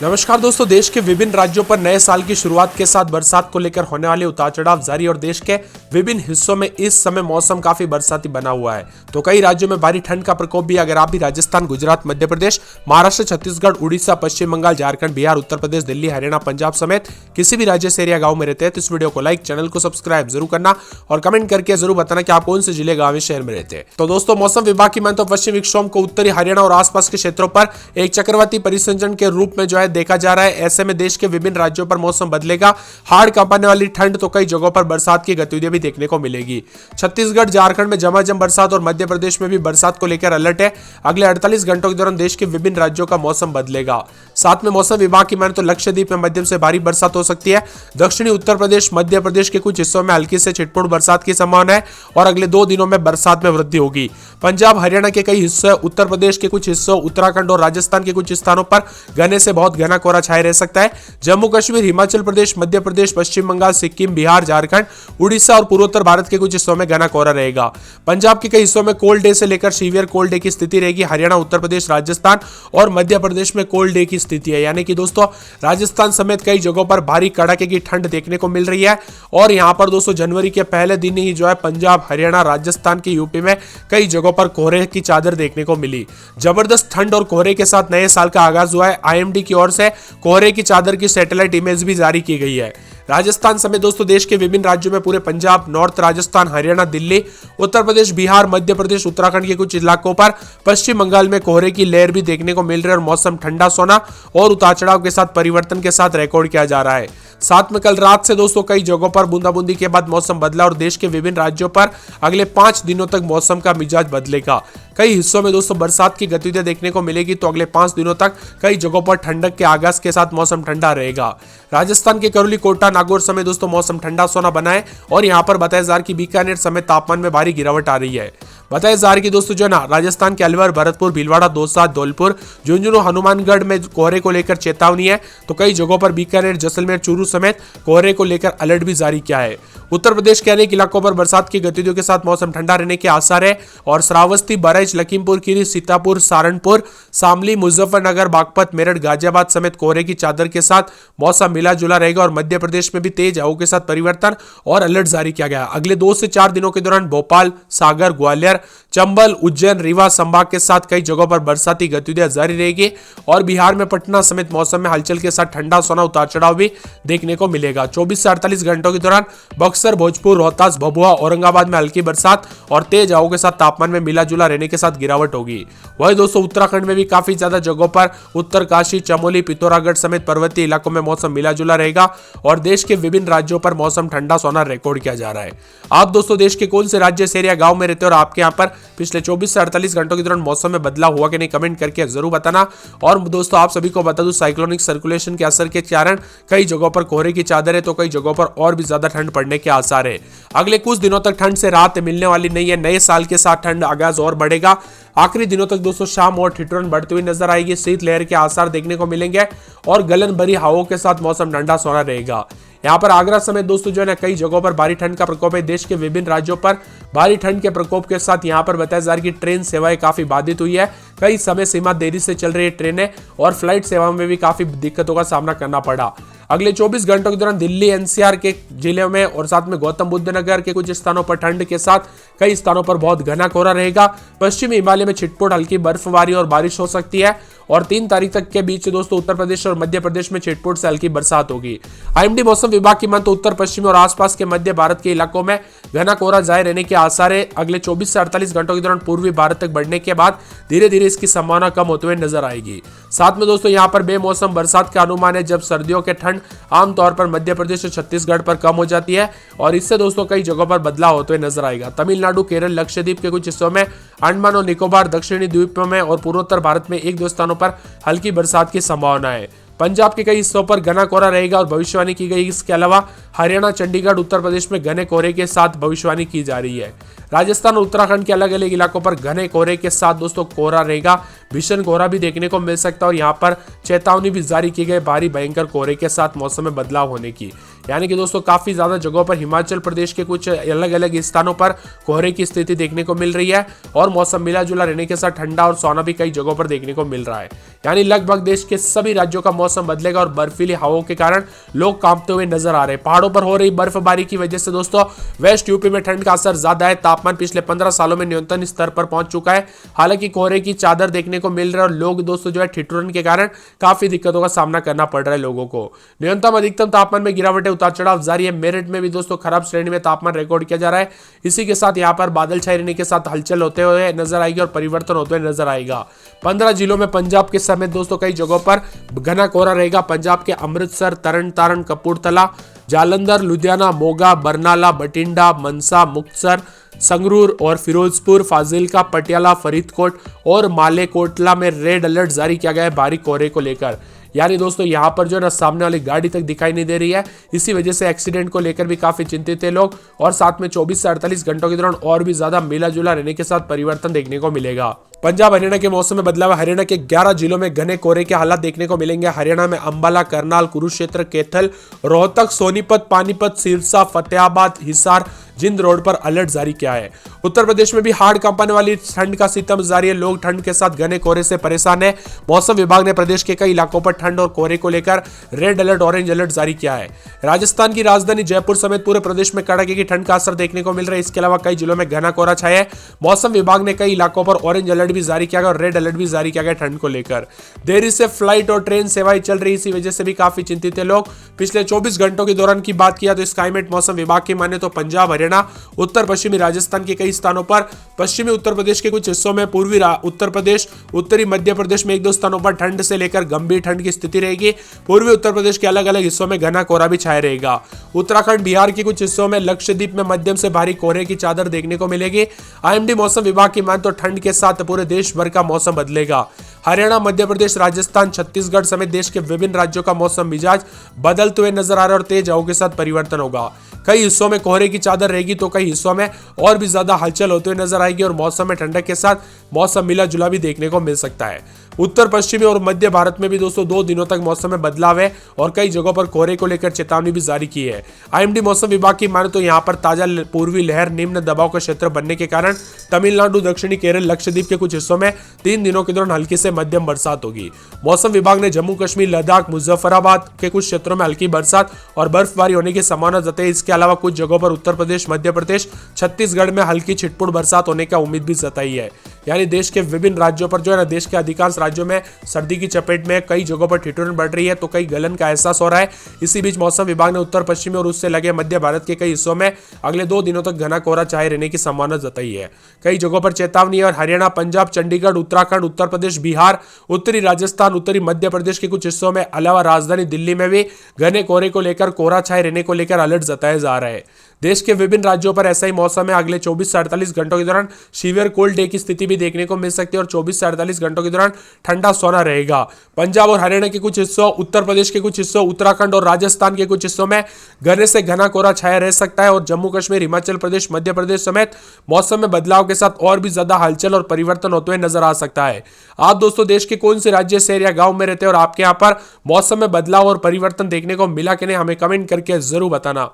नमस्कार दोस्तों, देश के विभिन्न राज्यों पर नए साल की शुरुआत के साथ बरसात को लेकर होने वाले उतार चढ़ाव जारी और देश के विभिन्न हिस्सों में इस समय मौसम काफी बरसाती बना हुआ है। तो कई राज्यों में भारी ठंड का प्रकोप भी। अगर आप भी राजस्थान, गुजरात, मध्य प्रदेश, महाराष्ट्र, छत्तीसगढ़, उड़ीसा, पश्चिम बंगाल, झारखंड, बिहार, उत्तर प्रदेश, दिल्ली, हरियाणा, पंजाब समेत किसी भी राज्य से एरिया गाँव में रहते हैं तो इस वीडियो को लाइक, चैनल को सब्सक्राइब जरूर करना और कमेंट करके जरूर बताना कि आप कौन से जिले, गाँव, शहर में रहते हैं। तो दोस्तों, मौसम विभाग की माने तो पश्चिमी विक्षोभ को उत्तरी हरियाणा और आसपास के क्षेत्रों पर एक चक्रवाती परिसंचरण के रूप में देखा जा रहा है। ऐसे में देश के विभिन्न राज्यों पर मौसम बदलेगा। हाड़ कांपने वाली ठंड तो कई जगहों पर बरसात की गतिविधियां भी देखने को मिलेगी। छत्तीसगढ़, झारखंड में झमाझम बरसात और मध्य प्रदेश में भी बरसात को लेकर अलर्ट है। अगले 48 घंटों के दौरान देश के विभिन्न राज्यों का मौसम बदलेगा। साथ में मौसम विभाग की माने तो लक्षद्वीप में मध्यम से भारी बरसात हो सकती है। दक्षिणी उत्तर प्रदेश, मध्य प्रदेश के कुछ हिस्सों में हल्की से छिटपुट बरसात की संभावना है और अगले 2 दिनों में बरसात में वृद्धि होगी। पंजाब, हरियाणा के कई हिस्सों, उत्तर प्रदेश के कुछ हिस्सों, उत्तराखंड और राजस्थान के कुछ स्थानों पर घने से बहुत घना कोहरा छाए रह सकता है। जम्मू कश्मीर, हिमाचल प्रदेश, मध्य प्रदेश, पश्चिम बंगाल, सिक्किम, बिहार, झारखंड, उड़ीसा और पूर्वोत्तर भारत के कुछ हिस्सों में घना कोहरा रहेगा। पंजाब के कई हिस्सों में कोल्ड डे से लेकर सीवियर कोल्ड डे की स्थिति रहेगी। हरियाणा, उत्तर प्रदेश, राजस्थान और मध्य प्रदेश में कोल्ड डे की स्थिति है। यानी कि दोस्तों, राजस्थान समेत कई जगहों पर भारी कड़ाके की ठंड देखने को मिल रही है। और यहां पर दोस्तों, जनवरी के पहले दिन ही पंजाब, हरियाणा, राजस्थान की यूपी में कई जगहों पर कोहरे की चादर देखने को मिली। जबरदस्त ठंड और कोहरे के साथ नए साल का आगाज हुआ है। आईएमडी की ओर से कोहरे की चादर की सैटेलाइट इमेज भी जारी की गई है। राजस्थान समेत दोस्तों, देश के विभिन्न राज्यों में पूरे पंजाब, नॉर्थ राजस्थान, हरियाणा, दिल्ली, उत्तर प्रदेश, बिहार, मध्य प्रदेश, उत्तराखंड के कुछ इलाकों पर, पश्चिम बंगाल में कोहरे की लहर भी देखने को मिल रही है और मौसम ठंडा सोना और उतार चढ़ाव के साथ परिवर्तन के साथ रिकॉर्ड किया जा रहा है। साथ में कल रात से दोस्तों कई जगहों पर बूंदाबूंदी के बाद मौसम बदला और देश के विभिन्न राज्यों पर अगले 5 दिनों तक मौसम का मिजाज बदलेगा। कई हिस्सों में दोस्तों बरसात की गतिविधियां देखने को मिलेगी। तो अगले 5 दिनों तक कई जगहों पर ठंडक के आगाज के साथ मौसम ठंडा रहेगा। राजस्थान के करौली, कोटा, नागौर समेत दोस्तों मौसम ठंडा सोना बना है और यहां पर बताया जा रहा है कि बीकानेर समेत तापमान में भारी गिरावट आ रही है। बताया जा रहा है कि दोस्तों राजस्थान के अलवर, भरतपुर, भीलवाड़ा, दौसा, धौलपुर, झुंझुनू, हनुमानगढ़ में कोहरे को लेकर चेतावनी है। तो कई जगहों पर बीकानेर, जैसलमेर, चूरू समेत कोहरे को लेकर अलर्ट भी जारी किया है। उत्तर प्रदेश के अनेक इलाकों पर बरसात की गतिविधियों के साथ मौसम ठंडा रहने के आसार है और श्रावस्ती, बहराइच, लखीमपुर खीरी, सीतापुर, सहारनपुर, शामली, मुजफ्फरनगर, बागपत, मेरठ, गाजियाबाद समेत कोहरे की चादर के साथ मौसम मिला जुला रहेगा और मध्य प्रदेश में भी तेज हवाओं के साथ परिवर्तन और अलर्ट जारी किया गया। अगले 2 से 4 दिनों के दौरान भोपाल, सागर, ग्वालियर, चंबल, उज्जैन, रीवा संभाग के साथ कई जगहों पर बरसाती गतिविधियां जारी रहेगी और बिहार में पटना समेत मौसम में हलचल के साथ ठंडा सोना उतार चढ़ाव भी देखने को मिलेगा। 24 से 48 घंटों के दौरान बक्सर, भोजपुर, रोहतास, भभुआ, औरंगाबाद में हल्की बरसात और तेज हवाओं के साथ तापमान में मिला जुला रहने के साथ गिरावट होगी। वही दोस्तों, उत्तराखंड में भी काफी ज्यादा जगहों पर उत्तरकाशी, चमोली, पिथौरागढ़ समेत पर्वतीय इलाकों में मौसम मिला जुला रहेगा और देश के विभिन्न राज्यों पर मौसम ठंडा सोना रिकॉर्ड किया जा रहा है। आप दोस्तों देश के कौन से राज्य से एरिया गांव में रहते हैं और आपके यहाँ पर पिछले 24 से 48 घंटों के दौरान मौसम में बदलाव हुआ कि नहीं, कमेंट करके जरूर बताना। और दोस्तों, आप सभी को बता दूं, साइक्लोनिक सर्कुलेशन के असर के कारण कई जगहों पर कोहरे की चादर है तो कई जगहों पर और भी ज्यादा ठंड पड़ने के आसार है। अगले कुछ दिनों तक ठंड से राहत मिलने वाली नहीं है। नए साल के साथ ठंड आगाज और बढ़ेगा। आखिरी दिनों तक दोस्तों शाम और ठिठुरन बढ़ती हुई नजर आएगी। शीत लहर के आसार देखने को मिलेंगे और गलन भरी हवाओं के साथ मौसम ठंडा सोना रहेगा। यहाँ पर आगरा समेत दोस्तों कई जगहों पर भारी ठंड का प्रकोप है। देश के विभिन्न राज्यों पर भारी ठंड के प्रकोप के साथ यहाँ पर बताया जा रहा है कि ट्रेन सेवाएं काफी बाधित हुई है। कई समय सीमा देरी से चल रही है ट्रेनें और फ्लाइट सेवाओं में भी काफी दिक्कतों का सामना करना पड़ा। अगले 24 घंटों के दौरान दिल्ली, एनसीआर के जिले में और साथ में गौतम बुद्ध नगर के कुछ स्थानों पर ठंड के साथ कई स्थानों पर बहुत घना कोहरा रहेगा। पश्चिमी हिमालय में छिटपुट हल्की बर्फबारी और बारिश हो सकती है और 3 तारीख तक के बीच दोस्तों उत्तर प्रदेश और मध्य प्रदेश में छिटपुट से हल्की बरसात होगी। आईएमडी मौसम विभाग की माने तो उत्तर पश्चिमी और आसपास के मध्य भारत के इलाकों में घना कोहरा जारी रहने के आसार है। अगले 24 से 48 घंटों के दौरान पूर्वी भारत तक बढ़ने के बाद धीरे धीरे इसकी संभावना कम होते हुए नजर आएगी। साथ में दोस्तों यहाँ पर बेमौसम बरसात का अनुमान है, जब सर्दियों के ठंड आमतौर पर मध्य प्रदेश और छत्तीसगढ़ पर कम हो जाती है और इससे दोस्तों कई जगहों पर बदलाव होते हुए नजर आएगा। तमिलनाडु, केरल, लक्षद्वीप के कुछ हिस्सों में, अंडमान और निकोबार, दक्षिणी द्वीपों में और पूर्वोत्तर भारत में 1-2 स्थानों पर हल्की बरसात की संभावना है। पंजाब के कई हिस्सों पर घना कोहरा रहेगा और भविष्यवाणी की गई। इसके अलावा हरियाणा, चंडीगढ़, उत्तर प्रदेश में घने कोहरे के साथ भविष्यवाणी की जा रही है। राजस्थान और उत्तराखंड के अलग अलग इलाकों पर घने कोहरे के साथ दोस्तों कोहरा रहेगा। भीषण कोहरा भी देखने को मिल सकता है और यहाँ पर चेतावनी भी जारी की गई भारी भयंकर कोहरे के साथ मौसम में बदलाव होने की। यानी कि दोस्तों काफी ज्यादा जगहों पर हिमाचल प्रदेश के कुछ अलग अलग स्थानों पर कोहरे की स्थिति देखने को मिल रही है और मौसम मिला जुला रहने के साथ ठंडा और सोना भी कई जगहों पर देखने को मिल रहा है। यानी लगभग देश के सभी राज्यों का मौसम बदलेगा और बर्फीली हवाओं के कारण लोग कांपते हुए नजर आ रहे हैं। पहाड़ों पर हो रही बर्फबारी की वजह से दोस्तों वेस्ट यूपी में ठंड का असर ज्यादा है। तापमान पिछले 15 सालों में न्यूनतम स्तर पर पहुंच चुका है। हालांकि कोहरे की चादर देखने को मिल रहा है और लोग दोस्तों जो है ठिठुरन के कारण काफी दिक्कतों का सामना करना पड़ रहा है लोगों को। न्यूनतम अधिकतम तापमान में गिरावटें उतार चढ़ाव जारी है। मेरठ में भी दोस्तों खराब श्रेणी में तापमान रिकॉर्ड किया जा रहा है। इसी के साथ यहाँ पर बादल छाए रहने के साथ हलचल होते हुए नजर आएगी और परिवर्तन होते हुए नजर आएगा। 15 जिलों में पंजाब के समेत दोस्तों कई जगहों पर घना कोहरा रहेगा। पंजाब के अमृतसर, तरन तारण, कपूरथला, जालंधर, लुधियाना, मोगा, बरनाला, बठिंडा, मनसा, मुक्तसर, संगरूर और फिरोजपुर, फाजिलका, पटियाला, फरीदकोट और मालेकोटला में रेड अलर्ट जारी किया गया है भारी कोहरे को लेकर। यानी दोस्तों यहाँ पर जो है ना सामने वाली गाड़ी तक दिखाई नहीं दे रही है। इसी वजह से एक्सीडेंट को लेकर भी काफी चिंतित थे लोग और साथ में 24 से 48 घंटों के दौरान और भी ज्यादा मिला जुला रहने के साथ परिवर्तन देखने को मिलेगा। पंजाब हरियाणा के मौसम में बदलाव। हरियाणा के 11 जिलों में घने कोहरे के हालात देखने को मिलेंगे। हरियाणा में अंबाला, करनाल, कुरुक्षेत्र, कैथल, रोहतक, सोनीपत, पानीपत, सिरसा, फतेहाबाद, हिसार, जिंद रोड पर अलर्ट जारी किया है। उत्तर प्रदेश में भी हाड़ कांपने वाली ठंड का सितम जारी है। लोग ठंड के साथ घने कोहरे से परेशान है। मौसम विभाग ने प्रदेश के कई इलाकों पर ठंड और कोहरे को लेकर रेड अलर्ट, ऑरेंज अलर्ट जारी किया है। राजस्थान की राजधानी जयपुर समेत पूरे प्रदेश में कड़ाके की ठंड का असर देखने को मिल रहा है। इसके अलावा कई जिलों में घना कोहरा छाया है। मौसम विभाग ने कई इलाकों पर ऑरेंज अलर्ट भी जारी किया गया और रेड अलर्ट भी जारी किया गया ठंड को लेकर। देरी से फ्लाइट और ट्रेन सेवाएं चल रही, इसी वजह से भी काफी चिंतित है लोग। पिछले 24 घंटों के दौरान की बात किया तो स्काईमेट मौसम विभाग की माने तो पंजाब, हरियाणा, उत्तर पश्चिमी राजस्थान के कई स्थानों पर, पश्चिमी उत्तर प्रदेश के कुछ हिस्सों में, पूर्वी उत्तर प्रदेश, उत्तरी मध्य प्रदेश में 1-2 स्थानों पर ठंड से लेकर गंभीर ठंड की स्थिति रहेगी। पूर्वी उत्तर प्रदेश के अलग अलग हिस्सों में घना कोहरा भी छाया रहेगा। उत्तराखंड, बिहार के कुछ हिस्सों में, लक्षद्वीप में मध्यम से भारी कोहरे की चादर देखने को मिलेगी। आईएमडी मौसम विभाग की मान तो ठंड के साथ पूरे देश भर का मौसम बदलेगा। हरियाणा, मध्य प्रदेश, राजस्थान, छत्तीसगढ़ समेत देश के विभिन्न राज्यों का मौसम मिजाज बदलते हुए नजर आ रहा है और तेज हवाओं के साथ परिवर्तन होगा। कई हिस्सों में कोहरे की चादर रहेगी तो कई हिस्सों में और भी ज्यादा हलचल होते हुए नजर आएगी और मौसम में ठंडक के साथ मौसम मिला जुला भी देखने को मिल सकता है। उत्तर पश्चिमी और मध्य भारत में भी दोस्तों 2 दिनों तक मौसम में बदलाव है और कई जगहों पर कोहरे को लेकर चेतावनी भी जारी की है। आईएमडी मौसम विभाग की माने तो यहां पर ताजा पूर्वी लहर निम्न दबाव का क्षेत्र बनने के कारण तमिलनाडु, दक्षिणी केरल, लक्षद्वीप के कुछ हिस्सों में 3 दिनों के दौरान हल्की से मध्यम बरसात होगी। मौसम विभाग ने जम्मू कश्मीर, लद्दाख, मुजफ्फराबाद के कुछ क्षेत्रों में हल्की बरसात और बर्फबारी होने की संभावना जताई। इसके अलावा कुछ जगहों पर उत्तर प्रदेश, मध्य प्रदेश, छत्तीसगढ़ में हल्की छिटपुट बरसात होने का उम्मीद भी जताई है। यानी देश के विभिन्न राज्यों पर जो है ना, देश के अधिकांश राज्यों में सर्दी की चपेट में, कई जगहों पर ठिठुरन बढ़ रही है तो कई गलन का एहसास हो रहा है। इसी बीच मौसम विभाग ने उत्तर पश्चिमी और उससे लगे मध्य भारत के कई हिस्सों में अगले 2 दिनों तक घना कोहरा छाए रहने की संभावना जताई है। कई जगहों पर चेतावनी है और हरियाणा, पंजाब, चंडीगढ़, उत्तराखंड, उत्तर प्रदेश, बिहार, उत्तरी राजस्थान, उत्तरी मध्य प्रदेश के कुछ हिस्सों में, अलावा राजधानी दिल्ली में भी घने कोहरे को लेकर, कोहरा छाए रहने को लेकर अलर्ट जताया जा रहा है। देश के विभिन्न राज्यों पर ऐसा ही मौसम है। अगले 24 से 48 घंटों के दौरान सीवियर कोल्ड डे की स्थिति भी देखने को मिल सकती है और 24 से 48 घंटों के दौरान ठंडा सोना रहेगा। पंजाब और हरियाणा के कुछ हिस्सों, उत्तर प्रदेश के कुछ हिस्सों, उत्तराखंड और राजस्थान के कुछ हिस्सों में घने से घना कोहरा छाया रह सकता है और जम्मू कश्मीर, हिमाचल प्रदेश, मध्य प्रदेश समेत मौसम में बदलाव के साथ और भी ज्यादा हलचल और परिवर्तन होते हुए नजर आ सकता है। आप दोस्तों देश के कौन से राज्य, शहर या गांव में रहते हैं और आपके यहाँ पर मौसम में बदलाव और परिवर्तन देखने को मिला कि नहीं, हमें कमेंट करके जरूर बताना।